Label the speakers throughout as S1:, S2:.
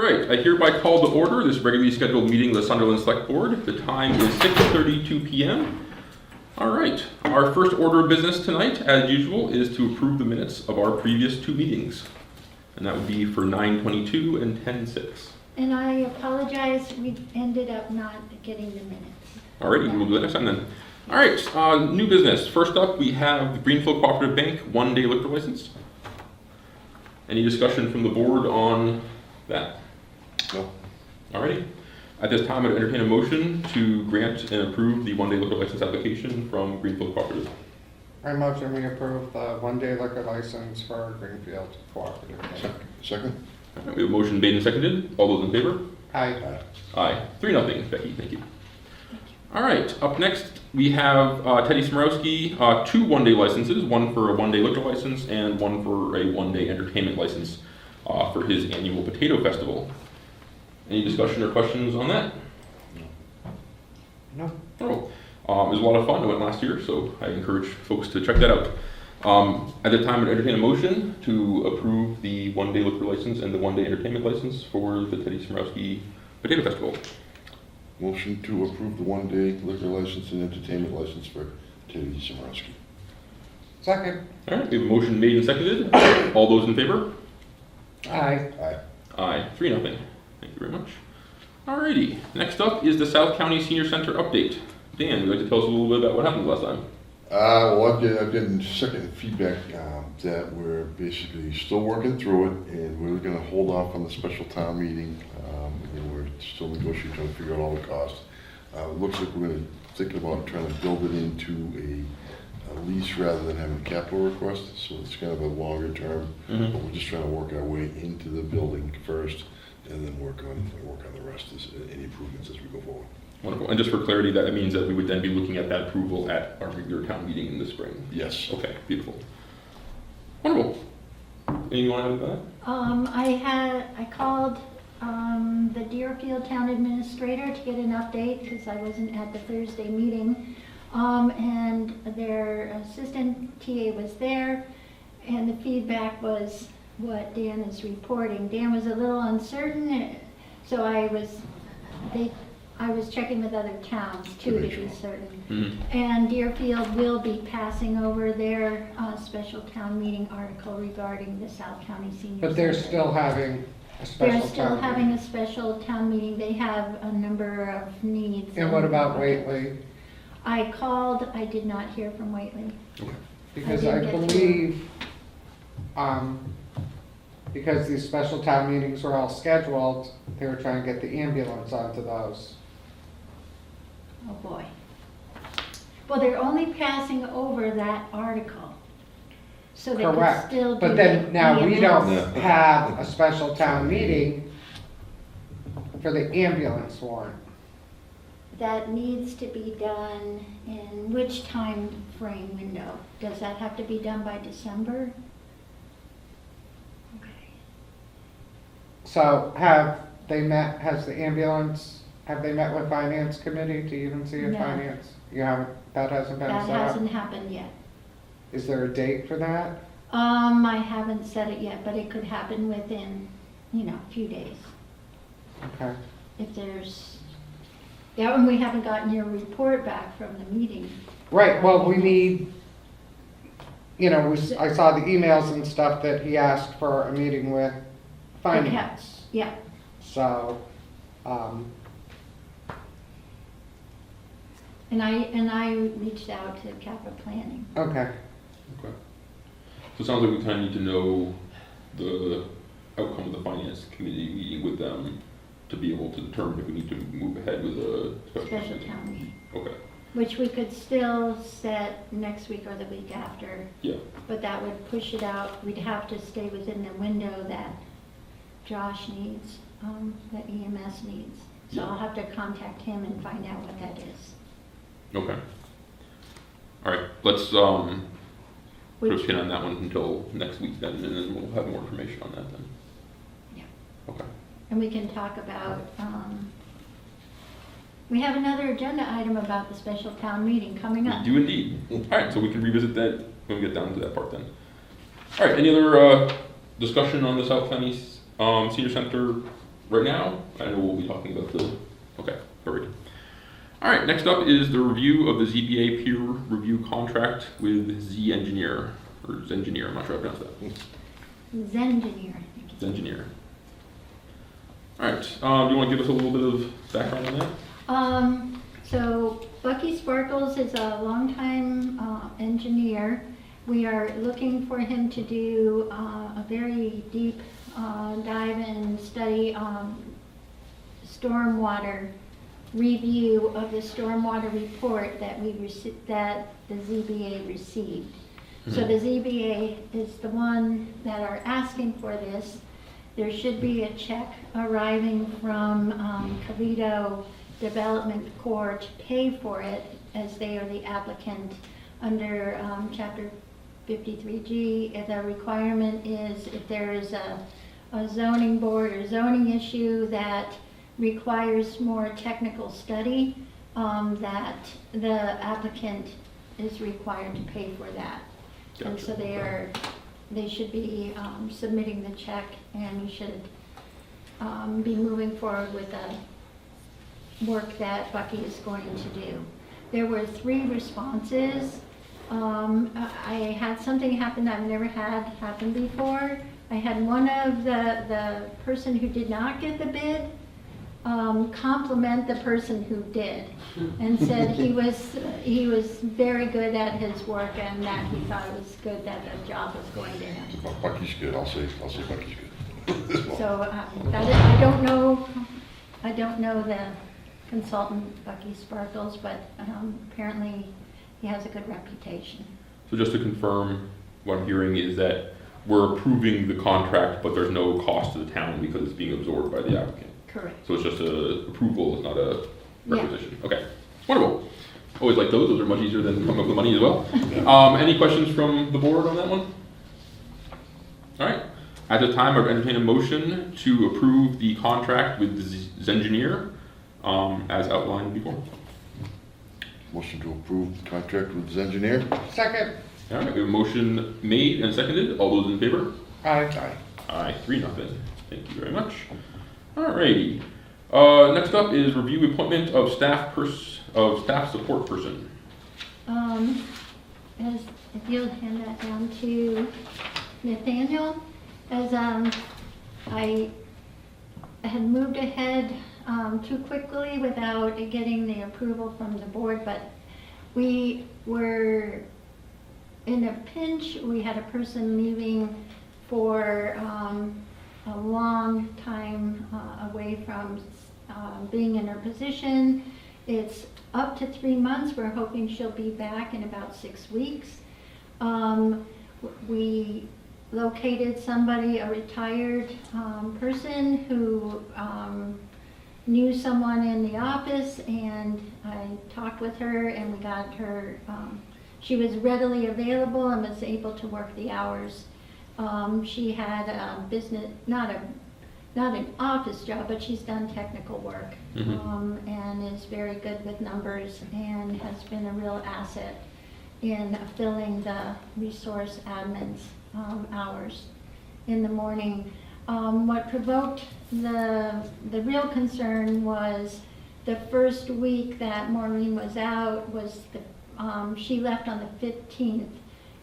S1: right, I hereby call to order this regularly scheduled meeting of the Sunderland Select Board. The time is 6:32 p.m. All right, our first order of business tonight, as usual, is to approve the minutes of our previous two meetings. And that would be for 9/22 and 10/6.
S2: And I apologize, we ended up not getting the minutes.
S1: Alrighty, we'll do that next time then. All right, new business. First up, we have the Greenfield Cooperative Bank one-day liquor license. Any discussion from the board on that?
S3: No.
S1: Alrighty. At this time, I'd entertain a motion to grant and approve the one-day liquor license application from Greenfield Cooperative.
S4: I motion we approve the one-day liquor license for Greenfield Cooperative Bank.
S3: Second?
S1: All right, we have a motion made and seconded. All those in favor?
S4: Aye.
S1: Aye. 3-0, Becky. Thank you. All right, up next, we have Teddy Smorowski, two one-day licenses, one for a one-day liquor license and one for a one-day entertainment license for his annual potato festival. Any discussion or questions on that?
S4: No.
S1: Oh, it was a lot of fun. I went last year, so I encourage folks to check that out. At the time, I'd entertain a motion to approve the one-day liquor license and the one-day entertainment license for the Teddy Smorowski Potato Festival.
S3: Motion to approve the one-day liquor license and entertainment license for Teddy Samrowski.
S4: Second.
S1: All right, we have a motion made and seconded. All those in favor?
S4: Aye.
S3: Aye.
S1: Aye. 3-0. Thank you very much. Alrighty, next up is the South County Senior Center update. Dan, would you like to tell us a little bit about what happened last time?
S3: Well, I've gotten second feedback that we're basically still working through it, and we're going to hold off on the special town meeting. We're still negotiating, trying to figure out all the costs. It looks like we're going to thinking about trying to build it into a lease rather than having a capital request. So it's kind of a longer term, but we're just trying to work our way into the building first, and then work on the rest as any improvements as we go forward.
S1: Wonderful. And just for clarity, that means that we would then be looking at that approval at our regular town meeting in the spring.
S3: Yes.
S1: Okay, beautiful. Wonderful. Anything you want to add to that?
S2: I called the Deerfield Town Administrator to get an update because I wasn't at the Thursday meeting. And their assistant TA was there, and the feedback was what Dan is reporting. Dan was a little uncertain, so I was checking with other towns too to be certain. And Deerfield will be passing over their special town meeting article regarding the South County Senior
S4: But they're
S2: Center.
S4: still having a special
S2: They're still
S4: town
S2: having
S4: meeting.
S2: a special town meeting. They have a number of needs.
S4: And what about Whately?
S2: I called, I did not hear from Whately.
S4: Because
S2: I
S4: I
S2: didn't get to-
S4: believe, because these special town meetings were all scheduled, they were trying to get the ambulance onto those.
S2: Oh, boy. Well, they're only passing over that article. So they can
S4: Correct.
S2: still do
S4: But then
S2: the
S4: now we don't
S2: EMS.
S4: have a special town meeting for the ambulance warrant.
S2: That needs to be done in which time frame window? Does that have to be done by December? Okay.
S4: So have they met, have they met with finance committee to even see if
S2: No.
S4: finance? You haven't, that hasn't been
S2: That
S4: set up?
S2: hasn't happened yet.
S4: Is there a date for that?
S2: I haven't said it yet, but it could happen within, a few days.
S4: Okay.
S2: If there's, and we haven't gotten your report back from the meeting.
S4: Right, well, we need, I saw the emails and stuff that he asked for a meeting with finance.
S2: Yeah,
S4: So,
S2: and I reached out to capital planning.
S4: okay.
S1: Okay. So it sounds like we kind of need to know the outcome of the finance committee meeting with them to be able to determine if we need to move ahead with a
S2: Special town meeting.
S1: Okay.
S2: Which we could still set next week or the week after.
S1: Yeah.
S2: But that would push it out. We'd have to stay within the window that Josh needs, that EMS needs. So
S1: Yeah.
S2: I'll have to contact him and find out what that is.
S1: Okay. All right. Let's put a
S2: Which,
S1: pin on that one until next week then, and then we'll have more information on that then.
S2: Yeah.
S1: Okay.
S2: and we can talk about, we have another agenda item about the special town meeting coming up.
S1: We do indeed. All right, so we can revisit that when we get down to that part then. All right, any other discussion on the South County Senior Center right now. I know we'll be talking about the, okay, perfect. All right, next up is the review of the ZBA peer review contract with Z Engineer, or Zengineer, I'm not sure how to pronounce that.
S2: Zengineer.
S1: Zengineer. All right, do you want to give us a little bit of background on that?
S2: So Bucky Sparkles is a longtime engineer. We are looking for him to do a very deep dive and study stormwater review of the stormwater report that that the ZBA received. So the ZBA is the one that are asking for this. There should be a check arriving from Cavito Development Corp. To pay for it, as they are the applicant under Chapter 53G. The requirement is if there is a zoning board or zoning issue that requires more technical study, that the applicant is required to pay for that. And
S1: Gotcha.
S2: so they should be submitting the check, and we should be moving forward with the work that Bucky is going to do. There were 3 responses. I had something happen I've never had happen before. I had one of the person who did not get the bid compliment the person who did, and said he was very good at his work, and that he thought it was good that the job was going to him.
S3: Well, Bucky's good, I'll say Bucky's good.
S2: So I don't know the consultant Bucky Sparkles, but apparently he has a good reputation.
S1: So just to confirm, what I'm hearing is that we're approving the contract, but there's no cost to the town because it's being absorbed by the applicant.
S2: Correct.
S1: So it's just a approval, it's not a
S2: Yeah.
S1: requisition. Okay, wonderful. Always like those are much easier than coming up with money as well. Any questions from the board on that one? All right, at this time, I've entertained a motion to approve the contract with Zengineer as outlined before.
S3: Motion to approve the contract with the engineer?
S4: Second.
S1: All right, we have a motion made and seconded. All those in favor?
S4: Aye.
S1: Aye, 3-0. Thank you very much. Alrighty. Next up is review appointment of staff support person.
S2: As if you'll hand that down to Nathaniel, as I had moved ahead too quickly without getting the approval from the board, but we were in a pinch. We had a person leaving for a long time away from being in her position. It's up to 3 months. We're hoping she'll be back in about 6 weeks. We located somebody, a retired person who knew someone in the office, and I talked with her, and we got her, she was readily available and was able to work the hours. She had a business, not an office job, but she's done technical work, and is very good with numbers, and has been a real asset in filling the resource admin's hours in the morning. What provoked the real concern was the first week that Maureen was out was she left on the 15th.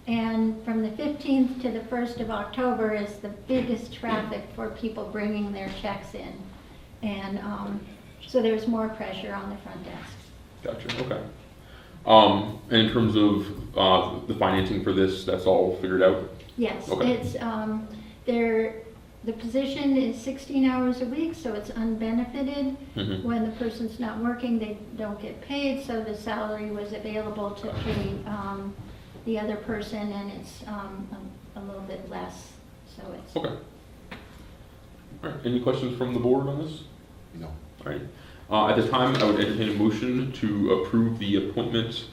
S2: And from the 15th to the 1st of October is the biggest traffic for people bringing their checks in. And so there's more pressure on the front desk.
S1: Gotcha, okay. And in terms of the financing for this, that's all figured out?
S2: Yes,
S1: Okay.
S2: it's, the position is 16 hours a week, so it's unbenefited. When the person's not working, they don't get paid, so the salary was available to pay the other person, and it's a little bit less, so it's.
S1: Okay. All right, any questions from the board on this?
S3: No.
S1: All right. At this time, I would entertain a motion to approve the appointment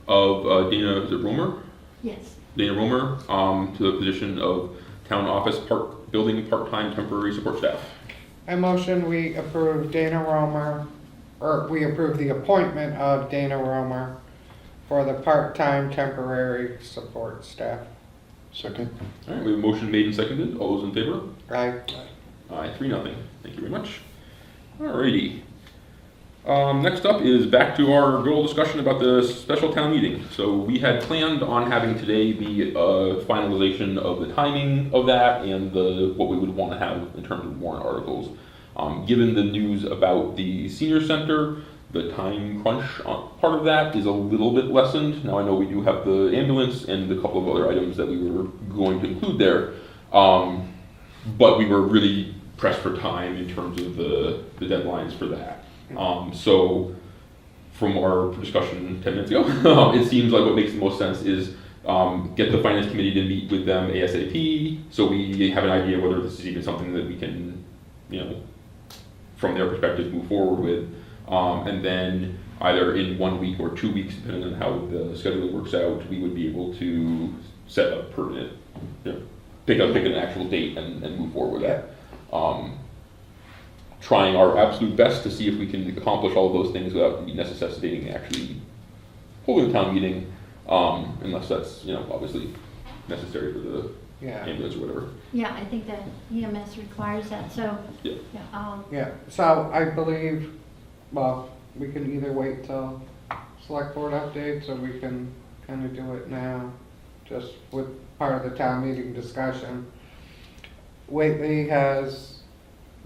S1: of Dana, is it Romer?
S2: Yes.
S1: Dana Romer to the position of Town Office Building Part-Time Temporary Support Staff.
S4: I motion we approve Dana Romer, or we approve the appointment of Dana Romer for the part-time temporary support staff.
S3: Second?
S1: All right, we have a motion made and seconded. All those in favor?
S4: Aye.
S1: Aye, 3-0. Thank you very much. Alrighty. Next up is back to our good old discussion about the special town meeting. So we had planned on having today be a finalization of the timing of that and what we would want to have in terms of warrant articles. Given the news about the senior center, the time crunch part of that is a little bit lessened. Now I know we do have the ambulance and a couple of other items that we were going to include there, but we were really pressed for time in terms of the deadlines for that. So from our discussion 10 minutes ago, it seems like what makes the most sense is get the finance committee to meet with them ASAP, so we have an idea whether this is even something that we can, from their perspective, move forward with. And then either in 1 week or 2 weeks, depending on how the schedule works out, we would be able to set a permanent, pick an actual date and move forward with that. Trying our absolute best to see if we can accomplish all of those things without necessitating actually holding a town meeting, unless that's, obviously necessary for the ambulance or whatever.
S2: Yeah, I think that EMS requires that, so.
S1: Yeah.
S4: Yeah, so I believe, well, we can either wait till select board updates or we can kind of do it now, just with part of the town meeting discussion. Whately has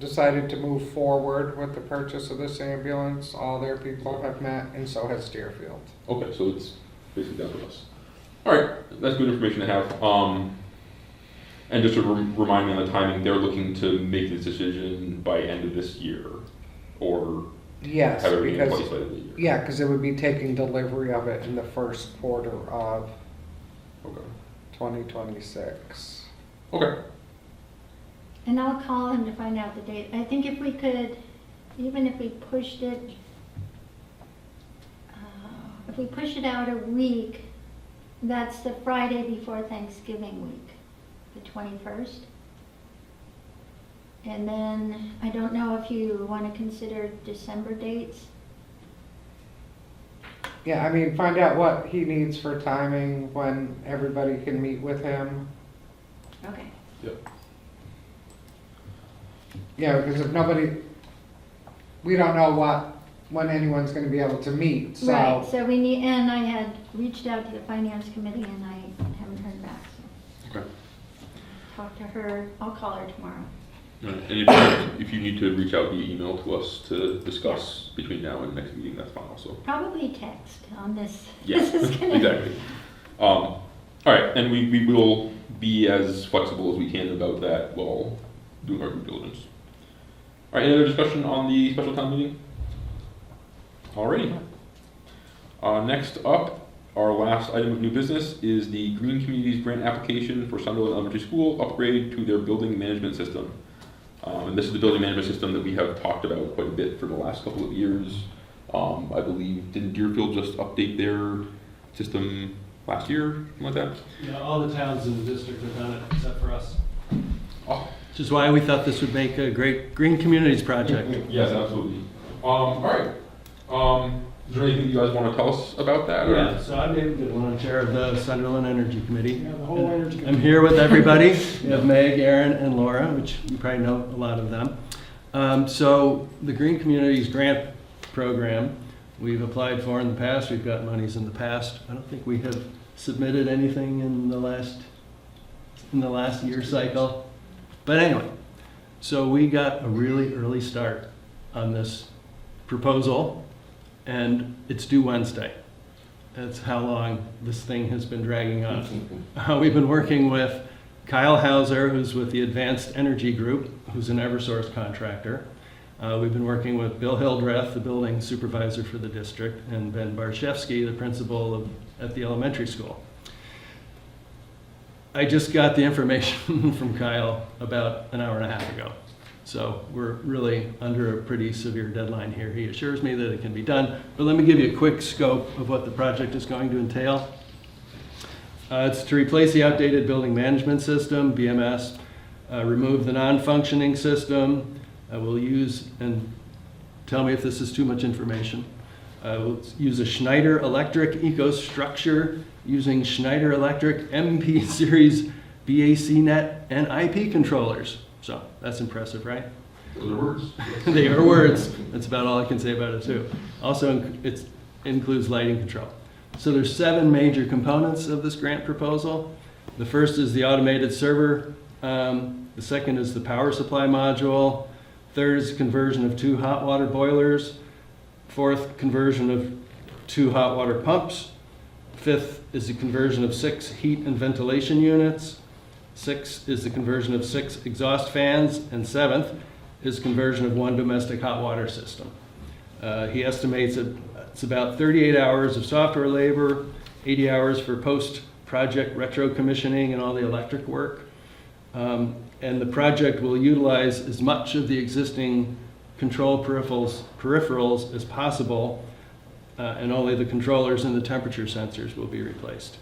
S4: decided to move forward with the purchase of this ambulance. All their people have met, and so has Deerfield.
S1: Okay, so it's basically down to us. All right, that's good information to have. And just to remind me on the timing, they're looking to make this decision by end of this year, or
S4: Yes,
S1: have everything in place
S4: because
S1: by the end of the year.
S4: yeah, because it would be taking delivery of it in the first quarter of
S1: Okay.
S4: 2026.
S1: Okay.
S2: And I'll call him to find out the date. I think if we could, even if we pushed it out a week, that's the Friday before Thanksgiving week, the 21st. And then, I don't know if you want to consider December dates.
S4: Yeah, I mean, find out what he needs for timing, when everybody can meet with him.
S2: Okay.
S1: Yep.
S4: Yeah, because if nobody, we don't know when anyone's gonna be able to meet, so.
S2: Right, so we need, and I had reached out to the finance committee and I haven't heard back, so.
S1: Okay.
S2: Talk to her, I'll call her tomorrow.
S1: All right. And if you need to reach out via email to us to discuss between now and the next meeting, that's fine also.
S2: Probably text on this.
S1: Yeah,
S2: This is gonna-
S1: exactly. All right, and we will be as flexible as we can about that while doing our due diligence. All right, any other discussion on the special town meeting? Alrighty. Next up, our last item of new business is the Green Communities Grant application for Sunderland Elementary School upgrade to their building management system. And this is the building management system that we have talked about quite a bit for the last couple of years. I believe, didn't Deerfield just update their system last year, something like that?
S5: Yeah, all the towns in the district have done it except for us.
S1: Oh,
S6: Which is why we thought this would make a great green communities project.
S1: yes, absolutely. All right. Is there anything you guys want to tell us about that? or-
S6: Yeah, so I'm David Goodwin, I'm chair of the Sunderland Energy Committee.
S5: Yeah, the whole energy.
S6: I'm here with everybody. We have Meg, Aaron, and Laura, which you probably know a lot of them. So the Green Communities Grant Program, we've applied for in the past, we've got monies in the past. I don't think we have submitted anything in the last year cycle. But anyway, so we got a really early start on this proposal, and it's due Wednesday. That's how long this thing has been dragging on. We've been working with Kyle Hauser, who's with the Advanced Energy Group, who's an Eversource contractor. We've been working with Bill Hildreth, the building supervisor for the district, and Ben Barshevsky, the principal at the elementary school. I just got the information from Kyle about an hour and a half ago. So we're really under a pretty severe deadline here. He assures me that it can be done, but let me give you a quick scope of what the project is going to entail. It's to replace the outdated building management system, BMS, remove the non-functioning system. We'll use, and tell me if this is too much information, we'll use a Schneider Electric EcoStructure using Schneider Electric MP series BAC net and IP controllers. So that's impressive, right?
S1: Those are words.
S6: They are words. That's about all I can say about it too. Also, it includes lighting control. So there's 7 major components of this grant proposal. The first is the automated server. The second is the power supply module. Third is conversion of 2 hot water boilers. Fourth, conversion of 2 hot water pumps. Fifth is the conversion of 6 heat and ventilation units. Sixth is the conversion of 6 exhaust fans. And seventh is conversion of 1 domestic hot water system. He estimates it's about 38 hours of software labor, 80 hours for post-project retro commissioning and all the electric work. And the project will utilize as much of the existing control peripherals as possible, and only the controllers and the temperature sensors will be replaced.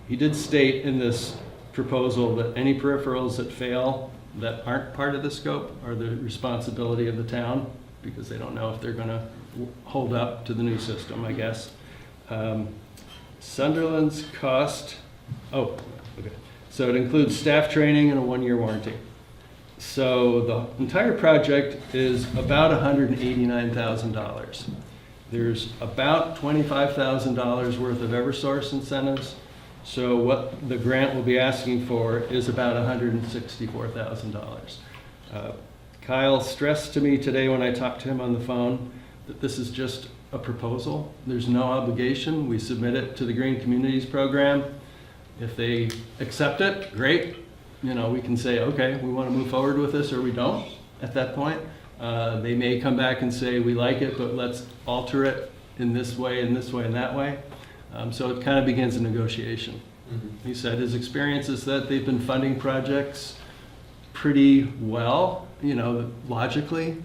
S6: He did state in this proposal that any peripherals that fail that aren't part of the scope are the responsibility of the town, because they don't know if they're going to hold up to the new system, I guess. Sunderland's cost, okay. So it includes staff training and a 1-year warranty. So the entire project is about $189,000. There's about $25,000 worth of Eversource incentives. So what the grant will be asking for is about $164,000. Kyle stressed to me today when I talked to him on the phone that this is just a proposal. There's no obligation. We submit it to the Green Communities Program. If they accept it, great. You know, we can say, okay, we want to move forward with this, or we don't at that point. They may come back and say, we like it, but let's alter it in this way, and this way, and that way. So it kind of begins a negotiation. Mm-hmm. He said his experience is that they've been funding projects pretty well, you know, logically,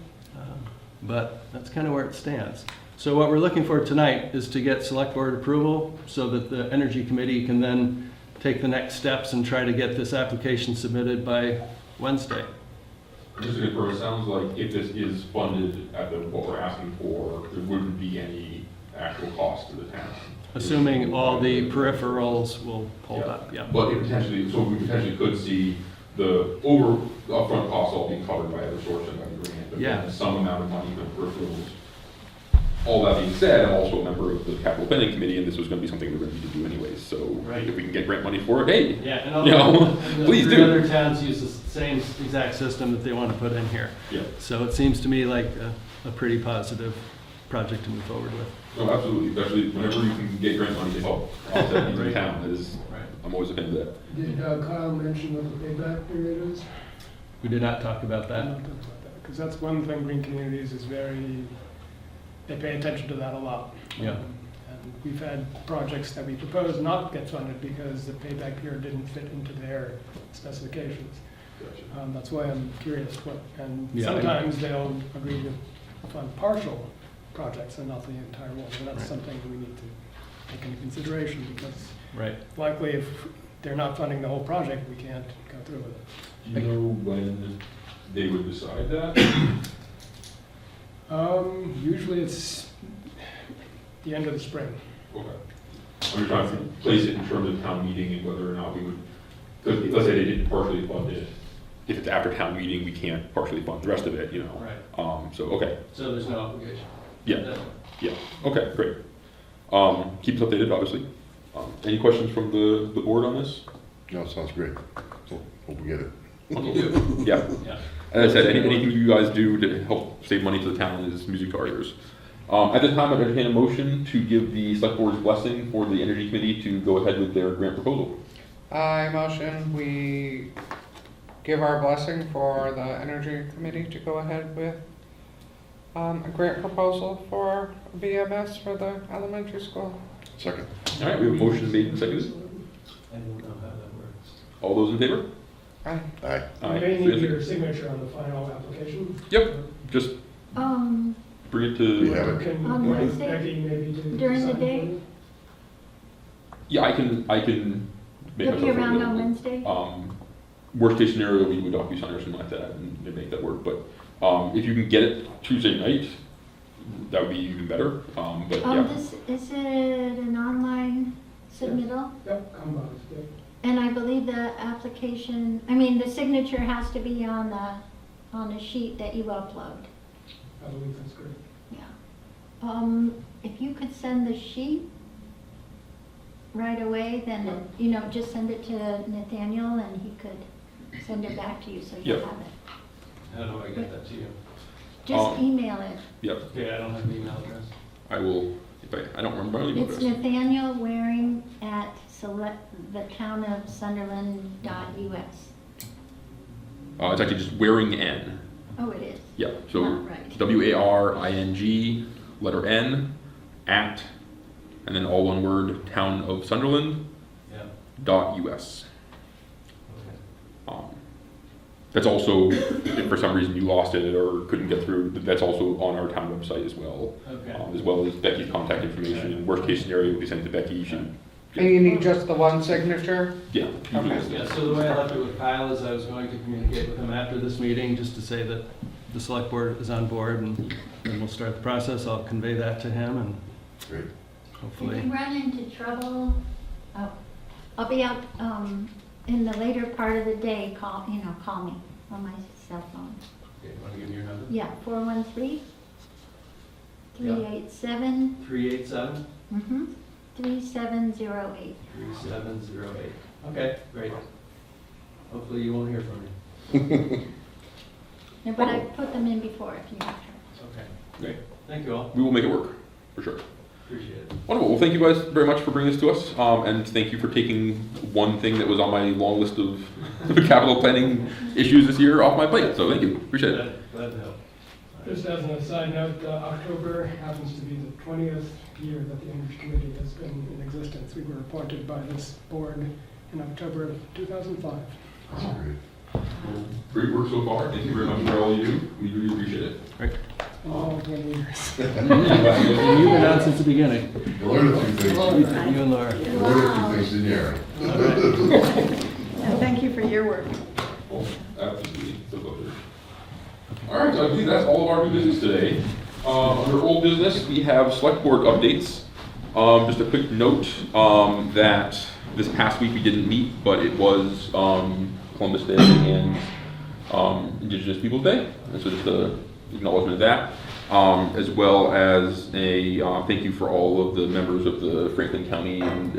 S6: but that's kind of where it stands. So what we're looking for tonight is to get select board approval so that the Energy Committee can then take the next steps and try to get this application submitted by Wednesday.
S1: Just to confirm, it sounds like if this is funded at what we're asking for, there wouldn't be any actual cost to the town.
S6: Assuming all the peripherals will hold up, yeah.
S1: But it potentially, so we potentially could see the upfront costs all being covered by Eversource and by the grant, but
S6: Yeah.
S1: then some amount of money for peripherals. All that being said, I'm also a member of the capital planning committee, and this was going to be something we're going to need to do anyways. So
S6: Right.
S1: if we can get grant money for it, hey,
S6: Yeah, and all
S1: you know, please
S6: the
S1: do.
S6: other towns use the same exact system that they want to put in here.
S1: Yeah.
S6: So it seems to me like a pretty positive project to move forward with.
S1: No, absolutely. Especially whenever you can get grant money to help offset things in
S6: Right.
S1: town, that is,
S6: Right.
S1: I'm always a fan of that.
S7: Did Kyle mention what the payback period is?
S6: We did not talk about that.
S7: Because that's one thing Green Communities is they pay attention to that a lot.
S6: Yeah.
S7: And we've had projects that we proposed not get funded because the payback period didn't fit into their specifications. That's why I'm curious and
S6: Yeah,
S7: sometimes they'll agree to fund partial projects and not the entire one. And that's
S6: Right.
S7: something we need to take into consideration because
S6: Right.
S7: likely if they're not funding the whole project, we can't go through with it.
S1: Do you know when they would decide that?
S7: Usually it's the end of the spring.
S1: Okay. I'm just trying to place it in terms of town meeting and whether or not we would, because let's say they didn't partially fund it. If it's after town meeting, we can't partially fund the rest of it, you know?
S6: Right.
S1: So, okay.
S6: So there's no obligation.
S1: Yeah. Yeah. Okay, great. Keep us updated, obviously. Any questions from the board on this?
S3: No, sounds great. So, hope we get it.
S1: Yeah.
S6: Yeah.
S1: As I said, anything you guys do to help save money to the town is music to our ears. At this time, I'd entertain a motion to give the select board's blessing for the Energy Committee to go ahead with their grant proposal.
S4: I motion we give our blessing for the Energy Committee to go ahead with a grant proposal for BMS for the elementary school.
S3: Second.
S1: All right, we have a motion made and seconded.
S6: I don't know how that works.
S1: All those in favor?
S4: Aye.
S3: Aye.
S7: You may need your signature on the final application.
S1: Yep, just
S2: Um,
S1: bring it
S3: We
S1: to,
S3: have it.
S7: Can
S2: On Wednesday?
S7: Becky maybe do
S2: During the
S7: sign
S2: day?
S7: for you?
S1: yeah, I can make
S2: you'll be
S1: myself
S2: around on
S1: available.
S2: Wednesday?
S1: Worst case scenario, we would DocuSign or something like that and make that work, but if you can get it Tuesday night, that would be even better, but yeah.
S2: Is it an online submittal?
S7: Yep, come on, yep.
S2: And I believe the application, I mean, the signature has to be on the on a sheet that you upload.
S7: I believe that's great.
S2: Yeah. If you could send the sheet right away, then, you know, just send it to Nathaniel and he could send it back to you so you'll
S1: Yep.
S2: have it.
S5: How do I get that to you?
S2: Just email it.
S1: Yep,
S5: Okay, I don't have an email address.
S1: I will, I don't remember my email
S2: It's
S1: address.
S2: Nathaniel Waring at thetownofsunderland.us.
S1: It's actually just Waring N.
S2: Oh, it is.
S1: Yeah, so
S2: Not right.
S1: WARING, letter N, at, and then all one word, town of Sunderland,
S5: Yeah,
S1: .us.
S5: okay.
S1: That's also, if for some reason you lost it or couldn't get through, that's also on our town website as well.
S5: Okay.
S1: As well as Becky's contact information. Worst case scenario, if we send it to Becky, she,
S4: And you need just the one signature?
S1: yeah.
S4: Okay.
S5: Yeah, so the way I left it with Kyle is I was going to communicate with him
S6: After this meeting, just to say that the select board is on board and then we'll start the process. I'll convey that to him and
S3: Great.
S2: If
S6: hopefully.
S2: you run into trouble, I'll be out in the later part of the day. Call me on my cell phone.
S5: Okay, want to give me your number?
S2: Yeah, 413 387
S5: 387
S2: 3708.
S5: 3708. Okay, great. Hopefully you won't hear from me.
S2: No, but I put them in before if you have trouble.
S5: Okay,
S1: Okay.
S5: thank you all.
S1: We will make it work, for sure.
S5: Appreciate it.
S1: Wonderful. Well, thank you guys very much for bringing this to us, and thank you for taking one thing that was on my long list of capital planning issues this year off my plate. So thank you. Appreciate it.
S5: Glad to help.
S7: Just as a side note, October happens to be the 20th year that the Energy Committee has been in existence. We were appointed by this board in October of 2005.
S3: That's great.
S1: Great work so far. Thank you very much for all you do. We really appreciate it.
S7: In all 20 years.
S6: And you've been on since the beginning,
S3: You learned a few things.
S6: you and Laura.
S3: You learned a few things, didn't you, Aaron?
S8: And thank you for your work.
S1: Oh, absolutely. It's a pleasure. All right, so I believe that's all of our new business today. Under old business, we have select board updates. Just a quick note that this past week we didn't meet, but it was Columbus Day and Indigenous Peoples Day. And so just a acknowledgement of that, as well as a thank you for all of the members of the Franklin County and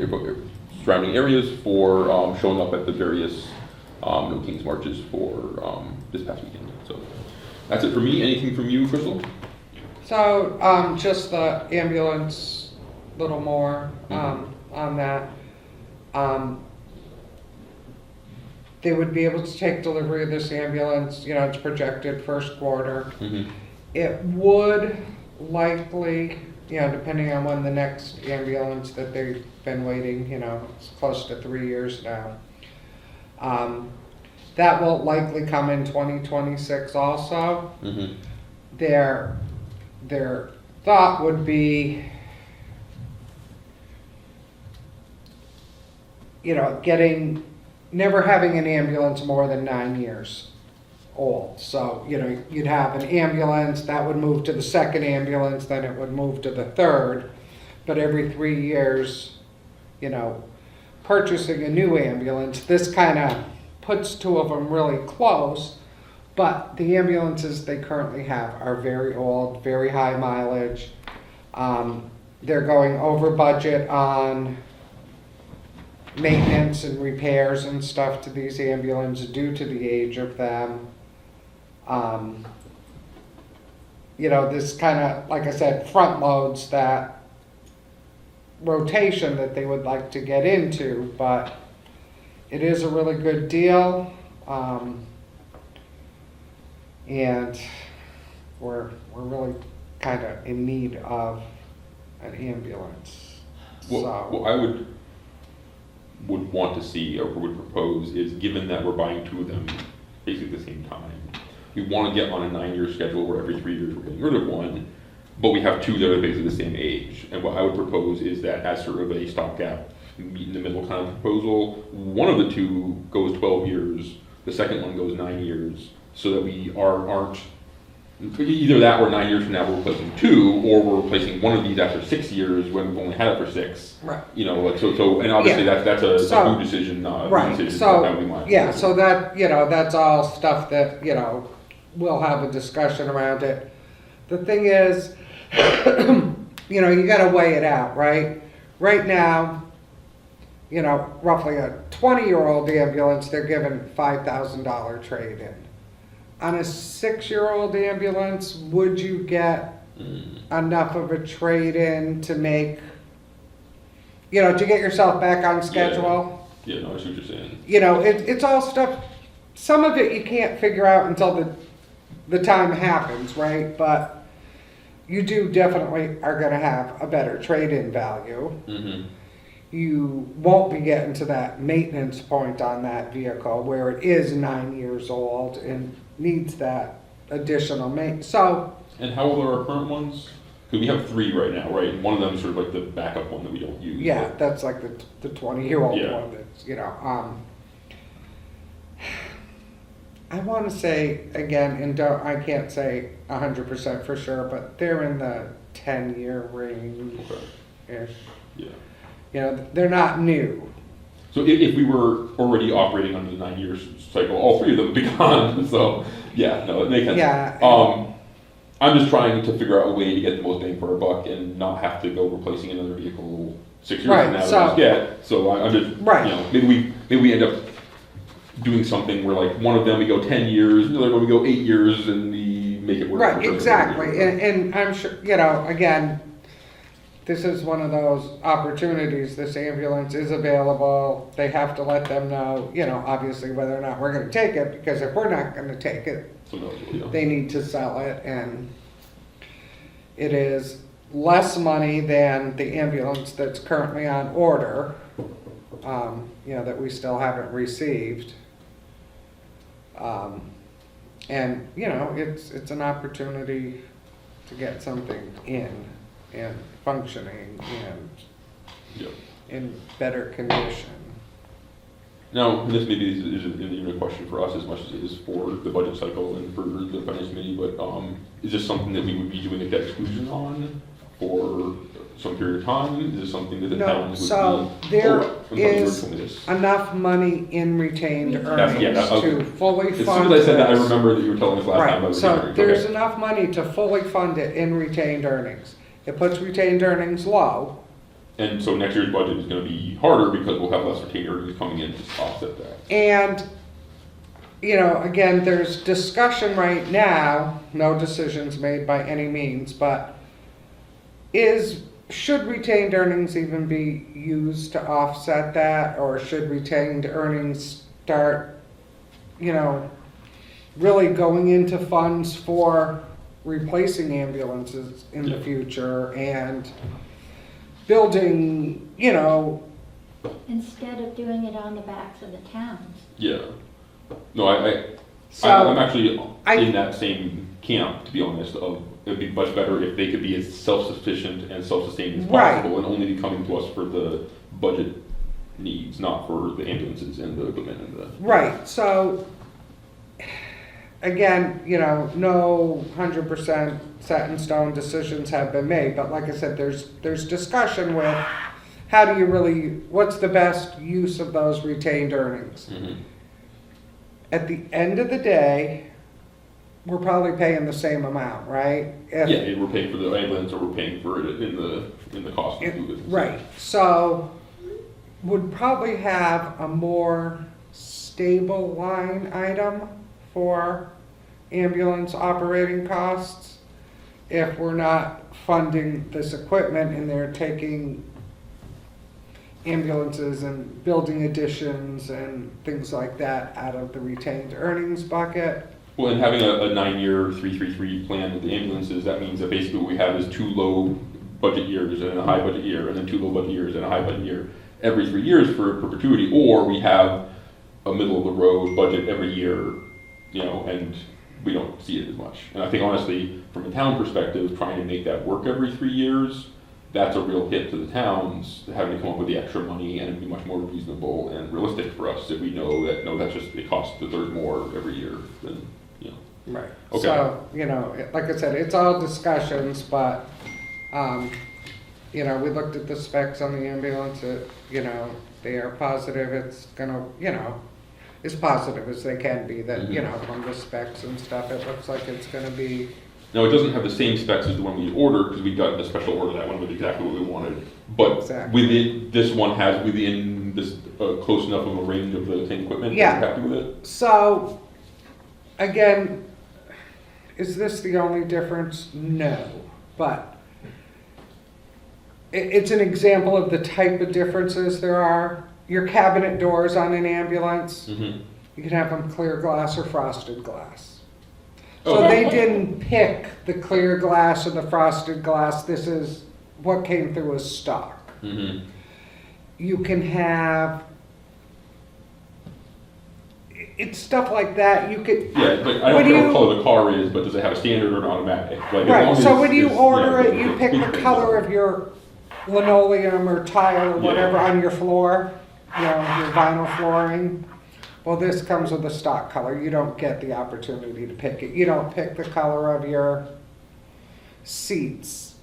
S1: surrounding areas for showing up at the various No Kings marches for this past weekend. So that's it for me. Anything from you, Crystal?
S4: So, just the ambulance, little more, on that. They would be able to take delivery of this ambulance, you know, it's projected first quarter.
S1: Mm-hmm.
S4: It would likely, you know, depending on when the next ambulance that they've been waiting, you know, it's close to 3 years now. That will likely come in 2026 also.
S1: Mm-hmm.
S4: Their thought would be, you know, never having an ambulance more than 9 years old. So, you know, you'd have an ambulance, that would move to the second ambulance, then it would move to the third. But every 3 years, you know, purchasing a new ambulance, this kind of puts two of them really close. But the ambulances they currently have are very old, very high mileage. They're going over budget on maintenance and repairs and stuff to these ambulances due to the age of them. You know, this kind of, like I said, front loads that rotation that they would like to get into, but it is a really good deal. And we're really kind of in need of an ambulance.
S1: What I would want to see or would propose is, given that we're buying two of them basically at the same time, we want to get on a 9-year schedule where every 3 years we're getting rid of one, but we have two that are basically the same age. And what I would propose is that as sort of a stopgap, meet in the middle kind of proposal, one of the two goes 12 years, the second one goes 9 years, so that we aren't either that or 9 years from now we're replacing two, or we're replacing one of these after 6 years when we've only had it for 6.
S4: Right.
S1: You know, like so, and obviously
S4: Yeah.
S1: that's a
S4: So-
S1: good decision,
S4: Right,
S1: decision
S4: so,
S1: that we want.
S4: yeah, so that, you know, that's all stuff that, you know, we'll have a discussion around it. The thing is, you know, you gotta weigh it out, right? Right now, you know, roughly a 20-year-old ambulance, they're given $5,000 trade-in. On a 6-year-old ambulance, would you get enough of a trade-in to make, you know, to get yourself back on schedule?
S1: Yeah, no, I see what you're saying.
S4: You know, it's all stuff, some of it you can't figure out until the time happens, right? But you do definitely are gonna have a better trade-in value.
S1: Mm-hmm.
S4: You won't be getting to that maintenance point on that vehicle where it is 9 years old and needs that additional maintenance. So,
S1: And how old are our current ones? Because we have 3 right now, right? One of them is sort of like the backup one that we don't use.
S4: yeah,
S1: but-
S4: that's like the 20-year-old
S1: Yeah.
S4: one that's, you know, I want to say, again, and I can't say 100% for sure, but they're in the 10-year range-ish.
S1: Okay. Yeah.
S4: You know, they're not new.
S1: So if we were already operating under the 9 years cycle, all 3 of them would be gone. So yeah, no, it makes sense.
S4: Yeah.
S1: I'm just trying to figure out a way to get the most bang for our buck and not have to go replacing another vehicle 6 years
S4: Right,
S1: from now.
S4: so-
S1: So I'm just,
S4: Right.
S1: you know, maybe we end up doing something where like one of them we go 10 years, the other one we go 8 years, and we make it work.
S4: Right,
S1: for
S4: exactly.
S1: everybody.
S4: And I'm sure, you know, again, this is one of those opportunities. This ambulance is available. They have to let them know, you know, obviously whether or not we're going to take it, because if we're not going to take it,
S1: So no, yeah.
S4: they need to sell it. And it is less money than the ambulance that's currently on order, you know, that we still haven't received. And, you know, it's an opportunity to get something in and functioning and
S1: Yeah.
S4: in better condition.
S1: Now, and this maybe isn't even a question for us as much as it is for the budget cycle and for the finance committee, but is this something that we would be doing a debt exclusion on for some period of time? Is this something that the
S4: No,
S1: towns would
S4: so
S1: be?
S4: there
S1: I'm sorry, you were
S4: is
S1: telling me this.
S4: enough money in retained
S1: That's- yeah,
S4: earnings
S1: that-
S4: to fully
S1: As
S4: fund
S1: soon as I said that, I
S4: this.
S1: remember that you were telling us last time about
S4: Right,
S1: the
S4: so
S1: hearings.
S4: there's
S1: Okay.
S4: enough money to fully fund it in retained earnings. It puts retained earnings low.
S1: And so next year's budget is gonna be harder because we'll have less retained earnings coming in to offset that.
S4: And, you know, again, there's discussion right now, no decisions made by any means, but should retained earnings even be used to offset that? Or should retained earnings start, you know, really going into funds for replacing ambulances in the
S1: Yeah.
S4: future and building, you know,
S2: Instead of doing it on the backs of the towns.
S1: Yeah. No, I'm
S4: so,
S1: actually
S4: I-
S1: in that same camp, to be honest, of it'd be much better if they could be as self-sufficient and self-sustaining as
S4: Right.
S1: possible and only be coming to us for the budget needs, not for the ambulances and the equipment and the.
S4: right, so, again, you know, no 100% set in stone decisions have been made, but like I said, there's discussion with how do you really, what's the best use of those retained earnings?
S1: Mhm.
S4: At the end of the day, we're probably paying the same amount, right? If-
S1: Yeah, we're paying for the ambulance or we're paying for it in the cost of doing it.
S4: Right, so would probably have a more stable line item for ambulance operating costs if we're not funding this equipment and they're taking ambulances and building additions and things like that out of the retained earnings bucket.
S1: Well, and having a 9-year 3-3-3 plan with the ambulances, that means that basically what we have is 2 low budget years and a high budget year, and then 2 low budget years and a high budget year every 3 years for perpetuity, or we have a middle of the road budget every year, you know, and we don't see it as much. And I think honestly, from a town perspective, trying to make that work every 3 years, that's a real hit to the towns, having to come up with the extra money, and it'd be much more reasonable and realistic for us if we know that, no, that's just, it costs a third more every year than, you know.
S4: Right.
S1: Okay.
S4: So, you know, like I said, it's all discussions, but, you know, we looked at the specs on the ambulance, you know, they are positive, it's gonna, you know, as positive as they can be, that, you
S1: Mhm.
S4: know, from the specs and stuff, it looks like it's gonna be,
S1: Now, it doesn't have the same specs as the one we ordered, because we got the special order, that one was exactly what we wanted. But
S4: Exactly.
S1: within, this one has within this, close enough of a range of the same equipment.
S4: Yeah.
S1: You're happy with it?
S4: so, again, is this the only difference? No, but it's an example of the type of differences there are. Your cabinet doors on an ambulance,
S1: Mm-hmm.
S4: you can have them clear glass or frosted glass. So
S1: Oh.
S4: they didn't pick the clear glass or the frosted glass, this is what came through as stock.
S1: Mm-hmm.
S4: You can have, it's stuff like that, you could,
S1: Yeah, like, I
S4: When
S1: don't care
S4: you-
S1: what color the car is, but does it have a standard or an automatic? Like, as long
S4: right,
S1: as
S4: so when you
S1: it's-
S4: order
S1: yeah,
S4: it, you
S1: it's
S4: pick
S1: big
S4: the
S1: things.
S4: color of your linoleum or tile or
S1: Yeah.
S4: whatever on your floor, you know, your vinyl flooring. Well, this comes with a stock color, you don't get the opportunity to pick it, you don't pick the color of your seats,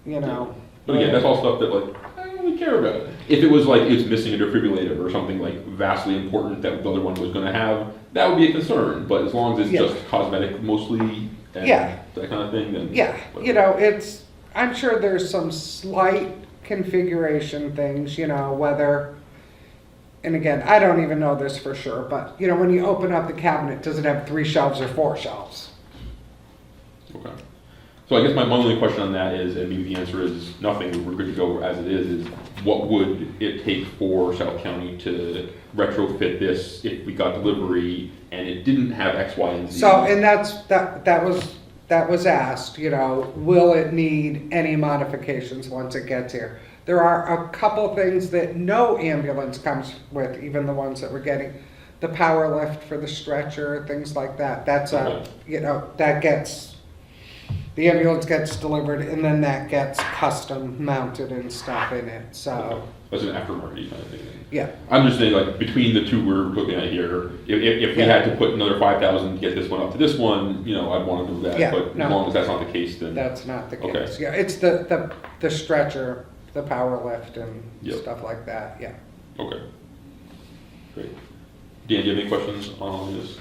S4: you know.
S1: But again, that's all stuff that like, I don't really care about. If it was like, it's missing a defibrillator or something like vastly important that the other one was gonna have, that would be a concern, but as long as it's
S4: Yeah.
S1: just cosmetic mostly and
S4: Yeah.
S1: that kind of thing, then.
S4: Yeah, you know, it's, I'm sure there's some slight configuration things, you know, whether, and again, I don't even know this for sure, but, you know, when you open up the cabinet, does it have 3 shelves or 4 shelves?
S1: Okay. So I guess my only question on that is, and maybe the answer is nothing, we're good to go as it is what would it take for South County to retrofit this if we got delivery and it didn't have X, Y, and Z?
S4: So, and that was asked, you know, will it need any modifications once it gets here? There are a couple things that no ambulance comes with, even the ones that we're getting. The power lift for the stretcher, things like that. That's
S1: Okay.
S4: you know, that gets, the ambulance gets delivered and then that gets custom mounted and stuff in it, so,
S1: That's an aftermarket kind of thing.
S4: yeah.
S1: I'm just saying, like, between the two we're looking at here, if we
S4: Yeah.
S1: had to put another 5,000 to get this one up to this one, you know, I'd want to do that.
S4: Yeah,
S1: But
S4: no.
S1: as long as that's not the case, then.
S4: That's not the
S1: Okay.
S4: case. Yeah, it's the stretcher, the power lift and
S1: Yep.
S4: stuff like that, yeah.
S1: Okay. Great. Dan, do you have any questions on this?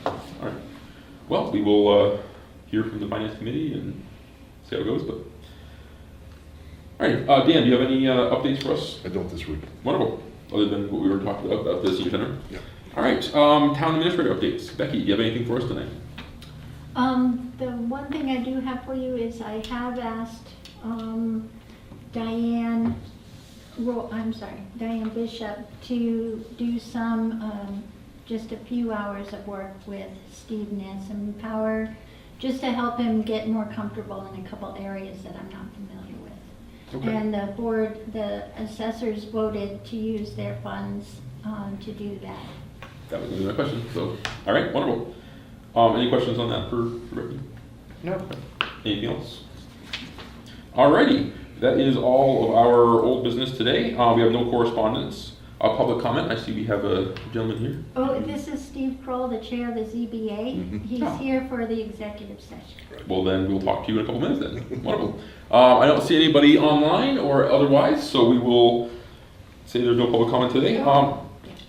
S1: All right. Well, we will hear from the finance committee and see how it goes, but. All right, Dan, do you have any updates for us?
S3: I don't this week.
S1: Wonderful, other than what we were talking about the senior center?
S3: Yeah.
S1: All right, town administrator updates. Becky, do you have anything for us tonight?
S2: The one thing I do have for you is I have asked, Diane Bishop to do some, just a few hours of work with Steve Nansen Power, just to help him get more comfortable in a couple areas that I'm not familiar with.
S1: Okay.
S2: And the board, the assessors voted to use their funds, to do that.
S1: That was gonna be my question, so, all right, wonderful. Any questions on that for Becky?
S4: No,
S1: Anything else? Alrighty, that is all of our old business today. We have no correspondence. Public comment, I see we have a gentleman here.
S2: Oh, this is Steve Kroll, the chair of the ZBA.
S3: Mhm.
S2: He's
S1: Oh.
S2: here for the executive session.
S1: Well, then we'll talk to you in a couple minutes then. Wonderful. I don't see anybody online or otherwise, so we will say there's no public comment today.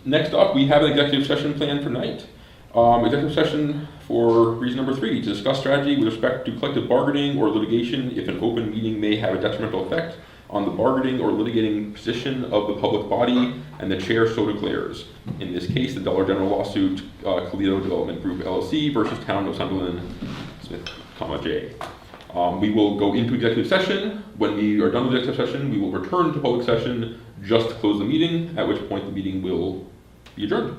S1: Next up, we have an executive session planned for tonight. Executive session for reason number 3, to discuss strategy with respect to collective bargaining or litigation if an open meeting may have a detrimental effect on the bargaining or litigating position of the public body, and the chair so declares. In this case, the Dollar General lawsuit, Toledo Development Group LLC versus Town of Sunderland, Smith, J. We will go into executive session. When we are done with executive session, we will return to public session just to close the meeting, at which point the meeting will be adjourned.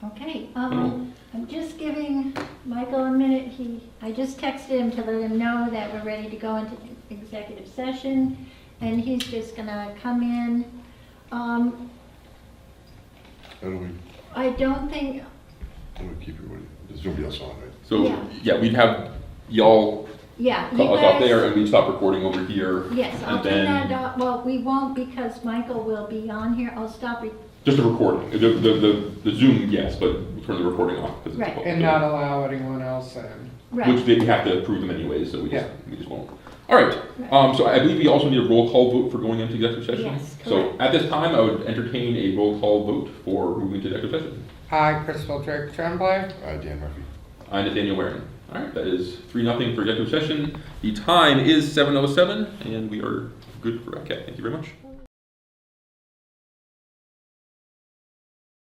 S2: Okay, I'm just giving Michael a minute. I just texted him to let him know that we're ready to go into executive session, and he's just gonna come in.
S3: How do
S2: I don't think,
S3: we keep it ready? There's nobody else on, right?
S1: So,
S2: Yeah.
S1: yeah, we'd have y'all
S2: yeah, you
S1: cut us off there
S2: guys,
S1: and we'd stop recording over here.
S2: yes, I'll
S1: and
S2: turn
S1: then-
S2: that off. Well, we won't because Michael will be on here. I'll stop it.
S1: Just a recording. The Zoom, yes, but we'll turn the recording off. 'cause it's
S2: Right.
S1: public.
S4: and not allow anyone else in.
S1: Which
S2: Right,
S1: they have to approve them anyways, so we
S4: Yeah.
S1: just won't. All right, so I believe we also need a roll call vote for going into executive session.
S2: Yes,
S1: So
S2: correct.
S1: at this time, I would entertain a roll call vote for moving to executive session.
S4: I, Crystal Drake Tremblay.
S3: Dan Murphy.
S1: I'm Nathaniel Waring. All right, that is 3-0 for executive session. The time is 7:07, and we are good for, okay, thank you very much.